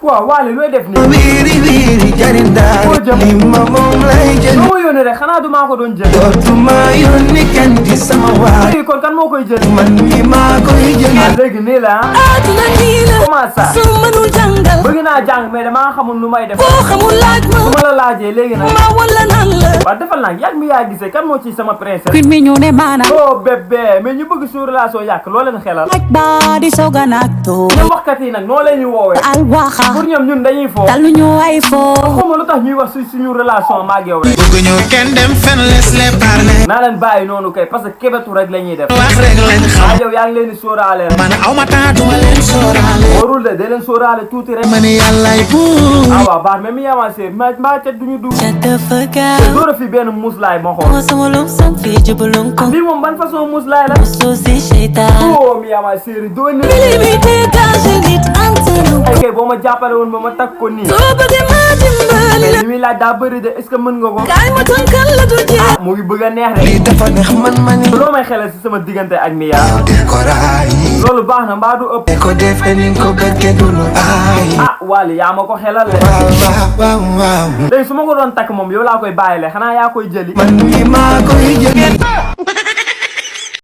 waaw Waly looy def nii. wiiri wiiri jarindaar. foo jëm li ma moom lay jël. soo ma yónnee rek xanaa du maa ko doon jël. dootuma yónni kenn ci sama waay. léegi kon kan moo koy jël. man mi maa koy jël. ah léegi nii la ah. àdduna nii la. comment ça. su mënul jàngal. bëgg naa jàng mais damaa xamul nu may def. boo xamul laaj ma. su ma la laajee léegi nag. ma wala nan la. waaw defal naa yàgg mi yaa gisee kan moo ci sama princesse. fit mi ñu ne maanaam. oh bébé mais ñu bëgg suñu relation yàq loo leen xelal. aj ba di soga nag to. ñoom waxkat yi nag noo leen ñu woowee. al waxa. pour ñoom ñun dañuy foo. talu ñu ay foo. xawma lu tax ñuy wax suñu relation maag yow rek. bëgg ñu kenn dem fenn laisse les parler. naa leen bàyyi noonu kay parce que kebetu rek la ñuy def. wax rek lañ xam. yow yaa ngi leen di sóoraale rek. man aw ma temps duma leen sóoraale. warul de leen sóoraale tuuti rek. man yàllaay buur. ah waaw baax mais mi avancé mbaa ca duñu dugg. Chatafaka. door a fi benn muslaay ma xool. sama lum sam fi jubalum ko. bii moom ban façon muslaay la. Suusi seytaan. oh mi avancé doo ne. limité gage nit antanu. ay kay boo ma jàppale woon ba ma takk ko nii. soo bëggee ma dimbali la. li muy laaj daa bëri de est-ce que mën nga ko. kaay ma tànkal la du jeex. mu ngi bëgg a neex rek. lii dafa neex man loo may xelal si sama diggante ak Mia. yow de ko raay. loolu baax na mbaa du ëpp. de ko defee ni nga ko bëggee du lu aay. ah Waly yaa ma ko xelal le. waaw. léegi su ma ko doon takk moom yow laa koy bàyyile xanaa yaa koy jëli. man mi maa koy jël.